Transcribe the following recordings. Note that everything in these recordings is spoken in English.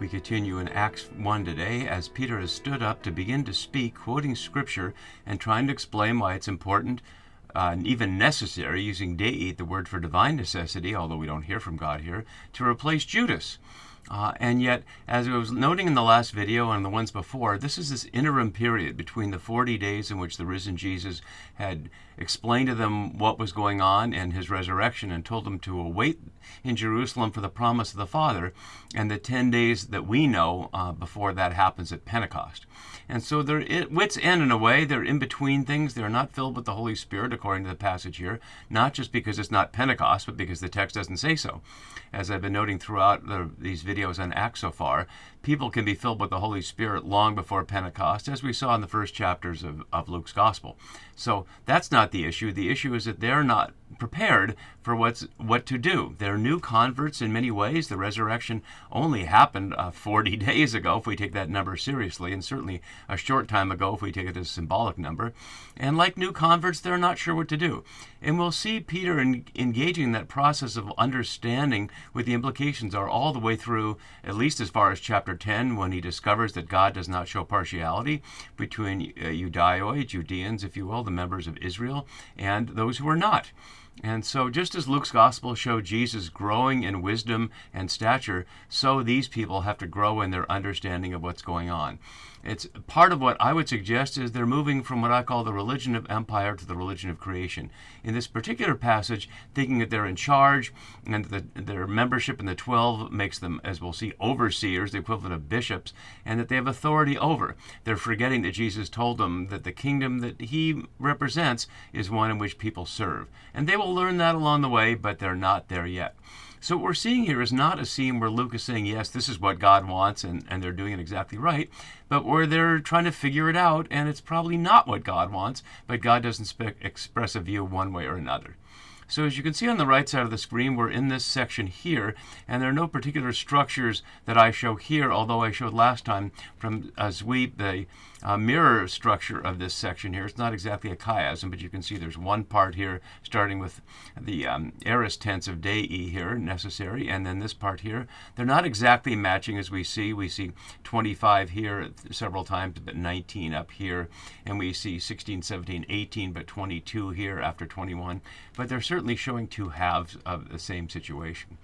We continue in Acts 1 today as Peter has stood up to begin to speak, quoting scripture and trying to explain why it's important and even necessary, using dei, the word for divine necessity, although we don't hear from God here, to replace Judas. And yet, as I was noting in the last video and the ones before, this is this interim period between the 40 days in which the risen Jesus had explained to them what was going on and his resurrection and told them to await in Jerusalem for the promise of the Father, and the 10 days that we know before that happens at Pentecost. And so they're at wit's end in a way. They're in between things. They're not filled with the Holy Spirit, according to the passage here, not just because it's not Pentecost, but because the text doesn't say so. As I've been noting throughout these videos on Acts so far, people can be filled with the Holy Spirit long before Pentecost, as we saw in the first chapters of Luke's Gospel. So that's not the issue. The issue is that they're not prepared for what to do. They're new converts in many ways. The resurrection only happened 40 days ago, if we take that number seriously, and certainly a short time ago, if we take it as a symbolic number. And like new converts, they're not sure what to do. And we'll see Peter engaging in that process of understanding what the implications are all the way through, at least as far as chapter 10, when he discovers that God does not show partiality between Judaioi, Judeans, if you will, the members of Israel, and those who are not. And so just as Luke's gospel showed Jesus growing in wisdom and stature, so these people have to grow in their understanding of what's going on. It's part of what I would suggest is they're moving from what I call the religion of empire to the religion of creation. In this particular passage, thinking that they're in charge and that their membership in the 12 makes them, as we'll see, overseers, the equivalent of bishops, and that they have authority over. They're forgetting that Jesus told them that the kingdom that he represents is one in which people serve. And they will learn that along the way, but they're not there yet. So what we're seeing here is not a scene where Luke is saying, yes, this is what God wants, and they're doing it exactly right, but where they're trying to figure it out, and it's probably not what God wants, but God doesn't express a view one way or another. So as you can see on the right side of the screen, we're in this section here, and there are no particular structures that I show here, although I showed last time from a sweep the mirror structure of this section here. It's not exactly a chiasm, but you can see there's one part here starting with the aorist tense of dei here, necessary, and then this part here. They're not exactly matching as we see. We see 25 here several times, but 19 up here, and we see 16, 17, 18, but 22 here after 21. But they're certainly showing two halves of the same situation.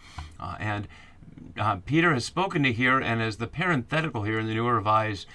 Peter has spoken to here, and as the parenthetical here in the New Revised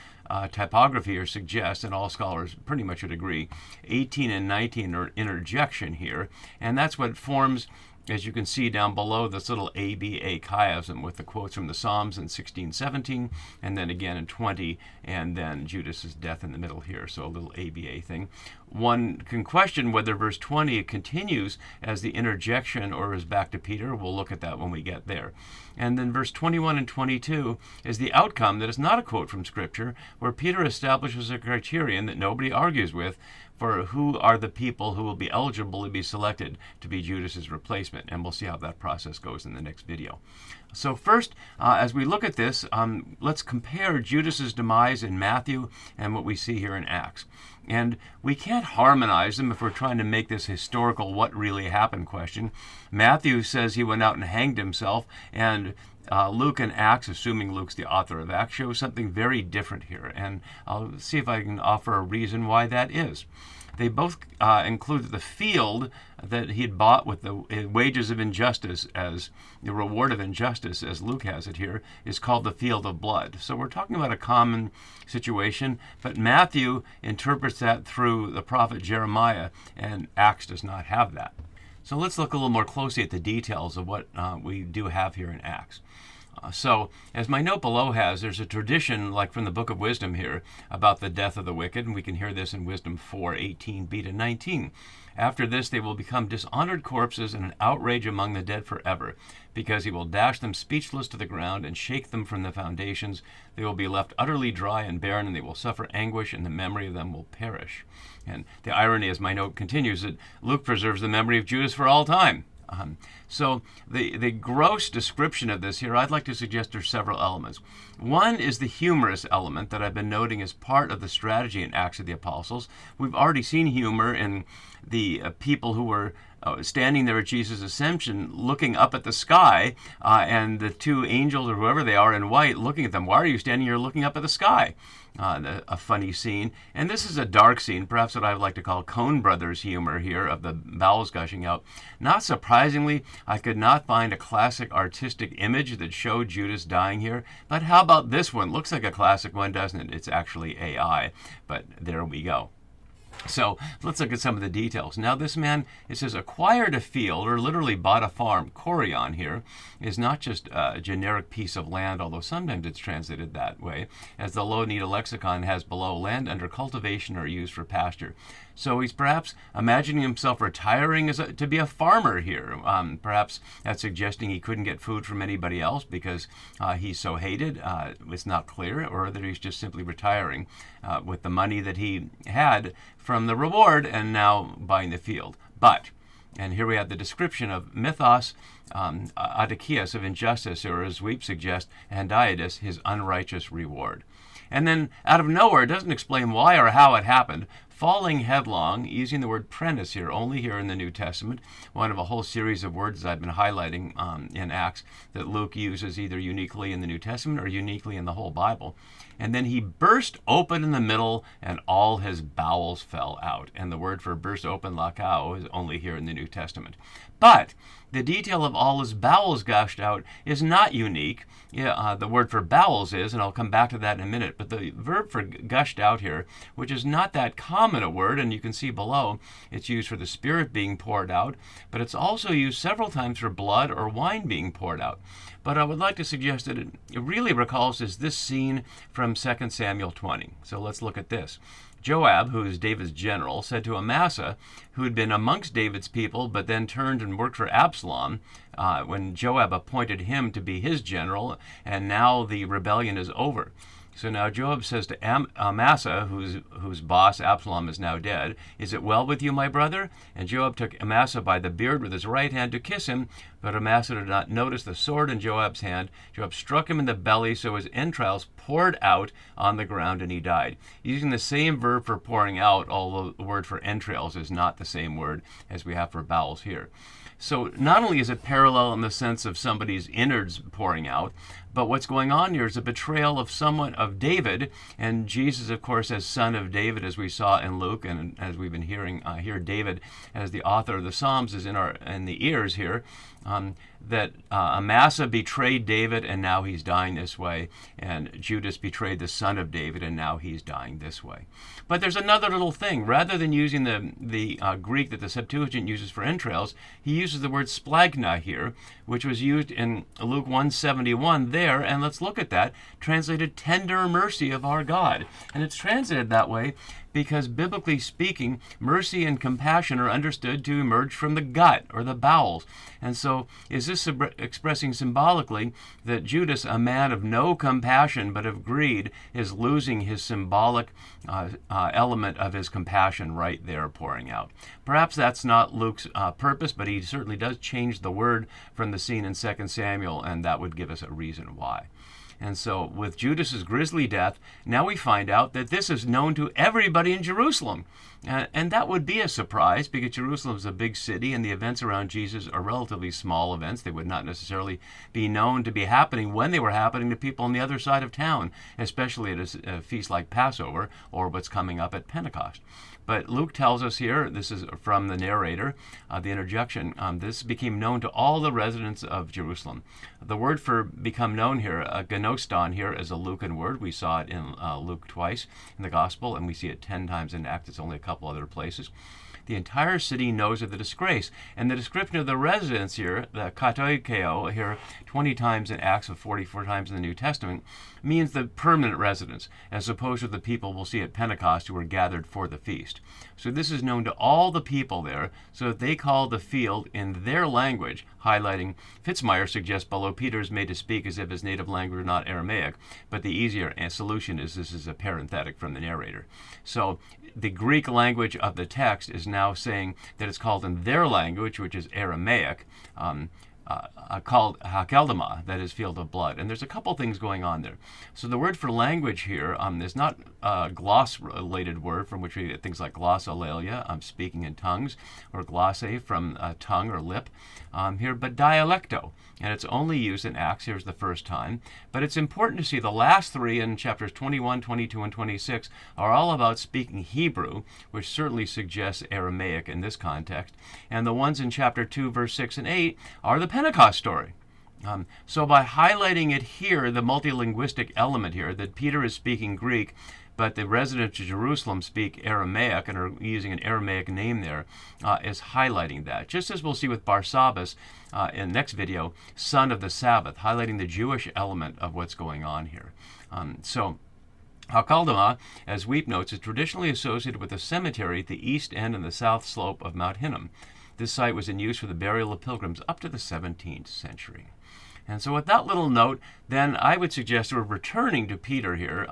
typography here suggests, and all scholars pretty much would agree, 18 and 19 are interjection here, and that's what forms, as you can see down below, this little ABA chiasm with the quotes from the Psalms in 16, 17, and then again in 20, and then Judas's death in the middle here, so a little ABA thing. One can question whether verse 20 continues as the interjection or is back to Peter. We'll look at that when we get there. And then verse 21 and 22 is the outcome that is not a quote from Scripture, where Peter establishes a criterion that nobody argues with for who are the people who will be eligible to be selected to be Judas's replacement. And we'll see how that process goes in the next video. So first, as we look at this, let's compare Judas's demise in Matthew and what we see here in Acts. And we can't harmonize them if we're trying to make this historical what really happened question. Matthew says he went out and hanged himself, and Luke and Acts, assuming Luke's the author of Acts, show something very different here. And I'll see if I can offer a reason why that is. They both include the field that he had bought with the wages of injustice, as the reward of injustice, as Luke has it here, is called the field of blood. So we're talking about a common situation, but Matthew interprets that through the prophet Jeremiah, and Acts does not have that. So let's look a little more closely at the details of what we do have here in Acts. So, as my note below has, there's a tradition, like from the Book of Wisdom here, about the death of the wicked, and we can hear this in Wisdom 4:18b to 19. After this, they will become dishonored corpses and an outrage among the dead forever, because he will dash them speechless to the ground and shake them from the foundations. They will be left utterly dry and barren, and they will suffer anguish, and the memory of them will perish. And the irony, as my note continues, that Luke preserves the memory of Judas for all time. So the gross description of this here, I'd like to suggest there's several elements. One is the humorous element that I've been noting as part of the strategy in Acts of the Apostles. We've already seen humor in the people who were standing there at Jesus' ascension, looking up at the sky, and the two angels or whoever they are in white looking at them. Why are you standing here looking up at the sky? A funny scene. And this is a dark scene, perhaps what I would like to call Coen Brothers humor here of the bowels gushing out. Not surprisingly, I could not find a classic artistic image that showed Judas dying here. But how about this one? Looks like a classic one, doesn't it? It's actually AI. But there we go. So let's look at some of the details. Now this man, it says, acquired a field, or literally bought a farm. Criterion here is not just a generic piece of land, although sometimes it's translated that way, as the Low Needle lexicon has below, land under cultivation or used for pasture. So he's perhaps imagining himself retiring to be a farmer here. Perhaps that's suggesting he couldn't get food from anybody else because he's so hated. It's not clear, or that he's just simply retiring with the money that he had from the reward and now buying the field. But, and here we have the description of mythos, adikias, of injustice, or as Weep suggests, Handaitis, his unrighteous reward. And then out of nowhere, it doesn't explain why or how it happened, falling headlong, using the word prentice here, only here in the New Testament, one of a whole series of words I've been highlighting in Acts that Luke uses either uniquely in the New Testament or uniquely in the whole Bible. And then he burst open in the middle, and all his bowels fell out. And the word for burst open, lakao, is only here in the New Testament. But the detail of all his bowels gushed out is not unique. The word for bowels is, and I'll come back to that in a minute, but the verb for gushed out here, which is not that common a word, and you can see below, it's used for the Spirit being poured out, but it's also used several times for blood or wine being poured out. But I would like to suggest that it really recalls this scene from 2 Samuel 20. So let's look at this. Joab, who is David's general, said to Amasa, who had been amongst David's people but then turned and worked for Absalom, when Joab appointed him to be his general, and now the rebellion is over. So now Joab says to Amasa, whose boss Absalom is now dead, "Is it well with you, my brother?" And Joab took Amasa by the beard with his right hand to kiss him, but Amasa did not notice the sword in Joab's hand. Joab struck him in the belly, so his entrails poured out on the ground, and he died. Using the same verb for pouring out, although the word for entrails is not the same word as we have for bowels here. So not only is it parallel in the sense of somebody's innards pouring out, but what's going on here is a betrayal of someone, of David, and Jesus, of course, as son of David, as we saw in Luke, and as we've been hearing here, David, as the author of the Psalms, is in the ears here, that Amasa betrayed David, and now he's dying this way, and Judas betrayed the son of David, and now he's dying this way. But there's another little thing. Rather than using the Greek that the Septuagint uses for entrails, he uses the word splagna here, which was used in Luke 1:71 there, and let's look at that, translated tender mercy of our God. And it's translated that way because, biblically speaking, mercy and compassion are understood to emerge from the gut or the bowels. And so is this expressing symbolically that Judas, a man of no compassion but of greed, is losing his symbolic element of his compassion right there pouring out? Perhaps that's not Luke's purpose, but he certainly does change the word from the scene in 2 Samuel, and that would give us a reason why. And so with Judas's grisly death, now we find out that this is known to everybody in Jerusalem. And that would be a surprise because Jerusalem is a big city and the events around Jesus are relatively small events. They would not necessarily be known to be happening when they were happening to people on the other side of town, especially at a feast like Passover or what's coming up at Pentecost. But Luke tells us here, this is from the narrator, the interjection, this became known to all the residents of Jerusalem. The word for become known here, gnoston here, is a Lucan word. We saw it in Luke twice in the Gospel, and we see it 10 times in Acts. It's only a couple other places. The entire city knows of the disgrace. And the description of the residents here, the katoikeo here, 20 times in Acts and 44 times in the New Testament, means the permanent residents, as opposed to the people we'll see at Pentecost who were gathered for the feast. So this is known to all the people there, so that they call the field in their language, highlighting, Fitzmyer suggests below, Peter is made to speak as if his native language were not Aramaic, but the easier solution is this is a parenthetic from the narrator. So the Greek language of the text is now saying that it's called in their language, which is Aramaic, called hakeldama, that is field of blood. And there's a couple things going on there. So the word for language here is not a gloss-related word from which we get things like glossolalia, speaking in tongues, or glosse from tongue or lip here, but dialecto. And it's only used in Acts. Here's the first time. But it's important to see the last three in chapters 21, 22, and 26 are all about speaking Hebrew, which certainly suggests Aramaic in this context. And the ones in chapter 2, verse 6 and 8 are the Pentecost story. So by highlighting it here, the multilinguistic element here, that Peter is speaking Greek, but the residents of Jerusalem speak Aramaic and are using an Aramaic name there, is highlighting that. Just as we'll see with Barsabbas in the next video, son of the Sabbath, highlighting the Jewish element of what's going on here. So Hakeldama, as Weep notes, is traditionally associated with a cemetery at the east end and the south slope of Mount Hinnom. This site was in use for the burial of pilgrims up to the 17th century. And so with that little note, then I would suggest we're returning to Peter here.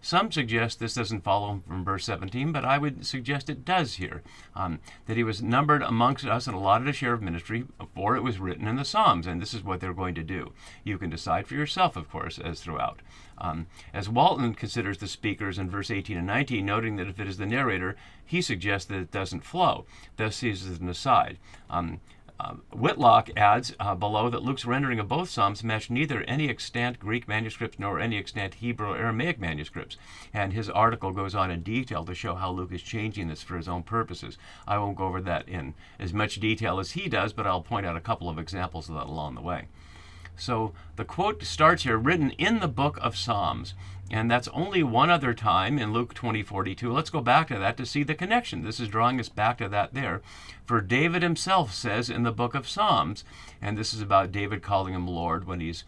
Some suggest this doesn't follow from verse 17, but I would suggest it does here. That he was numbered amongst us and allotted a share of ministry, for it was written in the Psalms, and this is what they're going to do. You can decide for yourself, of course, as throughout. As Walton considers the speakers in verse 18 and 19, noting that if it is the narrator, he suggests that it doesn't flow. Thus he is an aside. Whitlock adds below that Luke's rendering of both Psalms match neither any extant Greek manuscripts nor any extant Hebrew or Aramaic manuscripts. And his article goes on in detail to show how Luke is changing this for his own purposes. I won't go over that in as much detail as he does, but I'll point out a couple of examples of that along the way. So the quote starts here, written in the book of Psalms. And that's only one other time in Luke 20:42. Let's go back to that to see the connection. This is drawing us back to that there. For David himself says in the book of Psalms, and this is about David calling him Lord when he's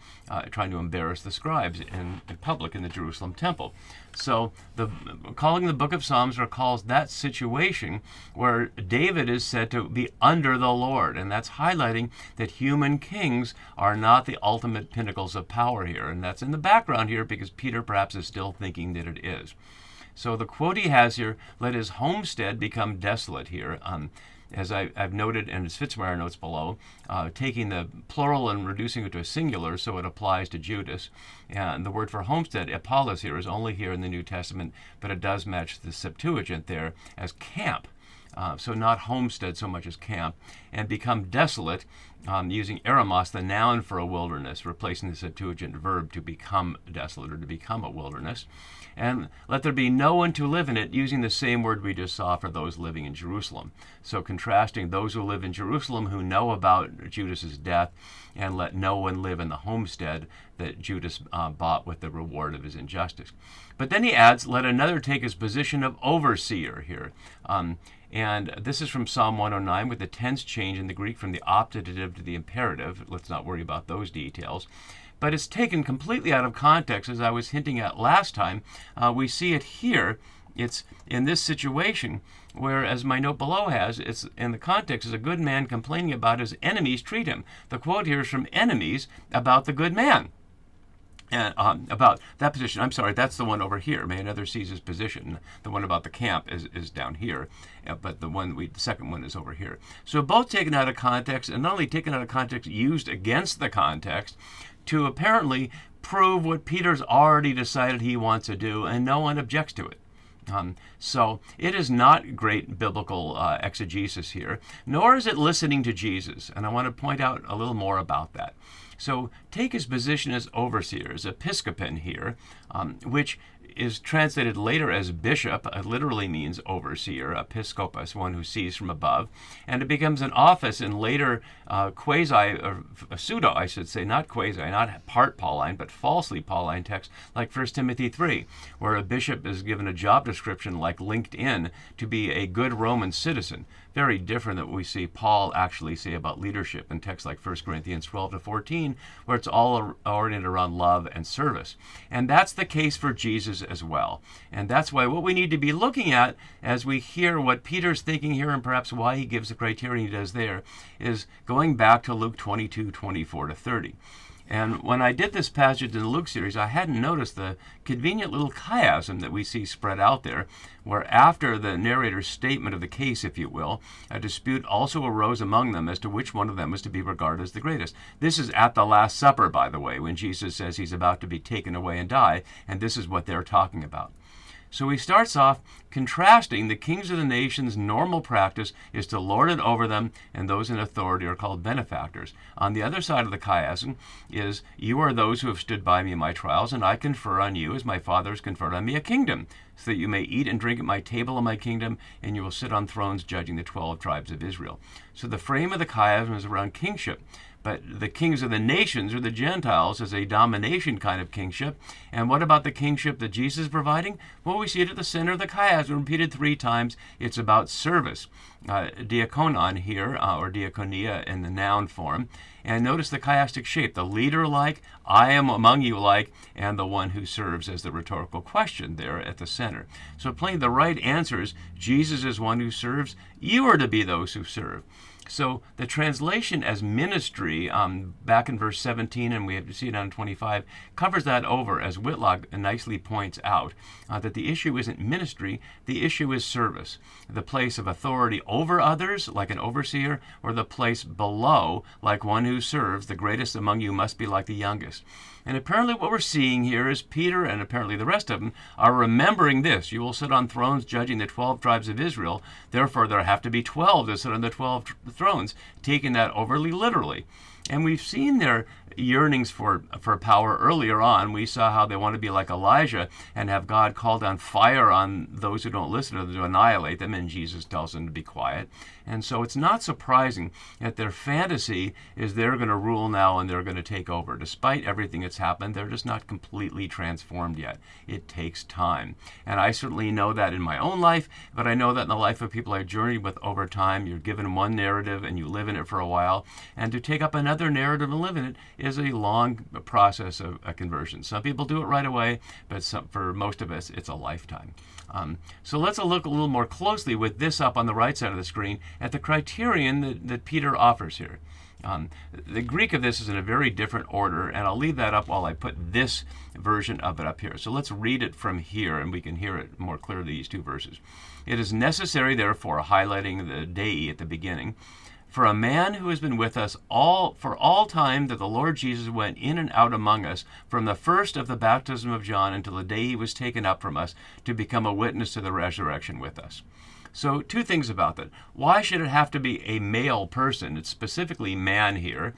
trying to embarrass the scribes in public in the Jerusalem temple. So calling the book of Psalms recalls that situation where David is said to be under the Lord. And that's highlighting that human kings are not the ultimate pinnacles of power here. And that's in the background here because Peter perhaps is still thinking that it is. So the quote he has here, let his homestead become desolate here. As I've noted, and as Fitzmyer notes below, taking the plural and reducing it to a singular so it applies to Judas. And the word for homestead, Apollos, here is only here in the New Testament, but it does match the Septuagint there as camp. So not homestead so much as camp, and become desolate, using eremos, the noun for a wilderness, replacing the Septuagint verb to become desolate or to become a wilderness. And let there be no one to live in it, using the same word we just saw for those living in Jerusalem. So contrasting those who live in Jerusalem who know about Judas's death, and let no one live in the homestead that Judas bought with the reward of his injustice. But then he adds, let another take his position of overseer here. And this is from Psalm 109 with the tense change in the Greek from the optative to the imperative. Let's not worry about those details. But it's taken completely out of context, as I was hinting at last time. We see it here. It's in this situation where, as my note below has, it's in the context is a good man complaining about his enemies treat him. The quote here is from enemies about the good man. And about that position, I'm sorry, that's the one over here. May another seize his position. The one about the camp is down here, but the second one is over here. So both taken out of context, and not only taken out of context, used against the context to apparently prove what Peter's already decided he wants to do, and no one objects to it. So it is not great biblical exegesis here, nor is it listening to Jesus. And I want to point out a little more about that. So take his position as overseer, as episcopon here, which is translated later as bishop. It literally means overseer, episkopos, one who sees from above. And it becomes an office in later quasi, or pseudo, I should say, not quasi, not part Pauline, but falsely Pauline texts like 1 Timothy 3, where a bishop is given a job description like LinkedIn to be a good Roman citizen. Very different than what we see Paul actually say about leadership in texts like 1 Corinthians 12 to 14, where it's all oriented around love and service. And that's the case for Jesus as well. And that's why what we need to be looking at as we hear what Peter's thinking here, and perhaps why he gives the criterion he does there, is going back to Luke 22, 24 to 30. And when I did this passage in the Luke series, I hadn't noticed the convenient little chiasm that we see spread out there, where after the narrator's statement of the case, if you will, a dispute also arose among them as to which one of them was to be regarded as the greatest. This is at the Last Supper, by the way, when Jesus says he's about to be taken away and die, and this is what they're talking about. So he starts off contrasting the kings of the nation's normal practice is to lord it over them, and those in authority are called benefactors. On the other side of the chiasm is, you are those who have stood by me in my trials, and I confer on you, as my Father has conferred on me, a kingdom, so that you may eat and drink at my table in my kingdom, and you will sit on thrones judging the 12 tribes of Israel. So the frame of the chiasm is around kingship. But the kings of the nations, or the Gentiles, is a domination kind of kingship. And what about the kingship that Jesus is providing? Well, we see it at the center of the chiasm, repeated 3 times. It's about service. Diakonon here, or diakonia in the noun form. And notice the chiastic shape, the leader like, I am among you like, and the one who serves as the rhetorical question there at the center. So playing the right answers, Jesus is one who serves, you are to be those who serve. So the translation as ministry, back in verse 17, and we have to see it on 25, covers that over, as Whitlock nicely points out, that the issue isn't ministry, the issue is service. The place of authority over others, like an overseer, or the place below, like one who serves. The greatest among you must be like the youngest. And apparently what we're seeing here is Peter, and apparently the rest of them, are remembering this. You will sit on thrones judging the 12 tribes of Israel. Therefore, there have to be 12 to sit on the 12 thrones, taking that overly literally. And we've seen their yearnings for power earlier on. We saw how they want to be like Elijah and have God call down fire on those who don't listen to them to annihilate them, and Jesus tells them to be quiet. And so it's not surprising that their fantasy is they're going to rule now and they're going to take over. Despite everything that's happened, they're just not completely transformed yet. It takes time. And I certainly know that in my own life, but I know that in the life of people I've journeyed with over time. You're given one narrative and you live in it for a while, and to take up another narrative and live in it is a long process of a conversion. Some people do it right away, but for most of us, it's a lifetime. So let's look a little more closely with this up on the right side of the screen at the criterion that Peter offers here. The Greek of this is in a very different order, and I'll leave that up while I put this version of it up here. So let's read it from here, and we can hear it more clearly, these 2 verses. It is necessary, therefore, highlighting the dei at the beginning, for a man who has been with us for all time that the Lord Jesus went in and out among us, from the first of the baptism of John until the day he was taken up from us, to become a witness to the resurrection with us. So 2 things about that. Why should it have to be a male person? It's specifically man here.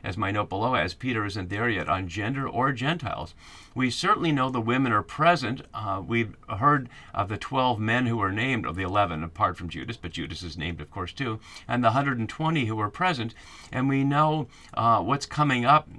As my note below has, Peter isn't there yet on gender or Gentiles. We certainly know the women are present. We've heard of the 12 men who were named, of the 11 apart from Judas, but Judas is named of course too, and the 120 who were present. And we know what's coming up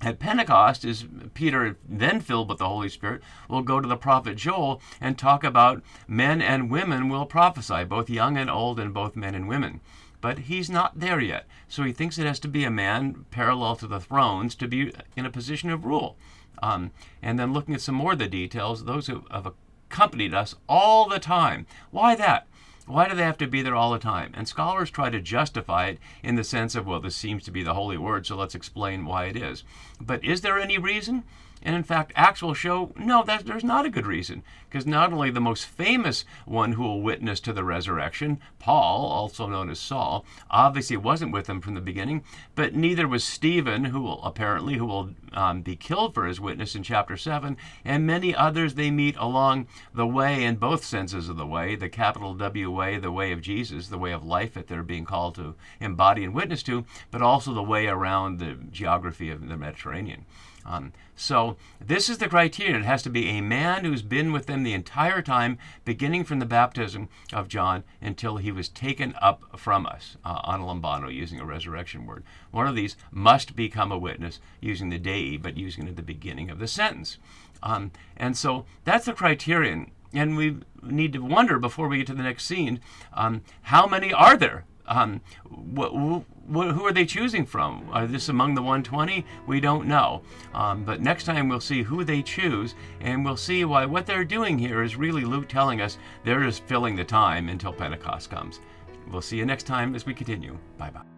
at Pentecost is Peter, then filled with the Holy Spirit, will go to the prophet Joel and talk about men and women will prophesy, both young and old, and both men and women. But he's not there yet. So he thinks it has to be a man parallel to the thrones to be in a position of rule. And then looking at some more of the details, those who have accompanied us all the time. Why that? Why do they have to be there all the time? And scholars try to justify it in the sense of, well, this seems to be the holy word, so let's explain why it is. But is there any reason? And in fact, Acts will show, no, there's not a good reason. Because not only the most famous one who will witness to the resurrection, Paul, also known as Saul, obviously wasn't with them from the beginning, but neither was Stephen, who will be killed for his witness in chapter 7, and many others they meet along the way, in both senses of the way, the capital W way, the way of Jesus, the way of life that they're being called to embody and witness to, but also the way around the geography of the Mediterranean. So this is the criterion. It has to be a man who's been with them the entire time, beginning from the baptism of John until he was taken up from us, analambano, using a resurrection word. One of these must become a witness, using the dei, but using it at the beginning of the sentence. And so that's the criterion. And we need to wonder, before we get to the next scene, how many are there? Who are they choosing from? Are this among the 120? We don't know. But next time we'll see who they choose, and we'll see why what they're doing here is really Luke telling us they're just filling the time until Pentecost comes. We'll see you next time as we continue. Bye-bye.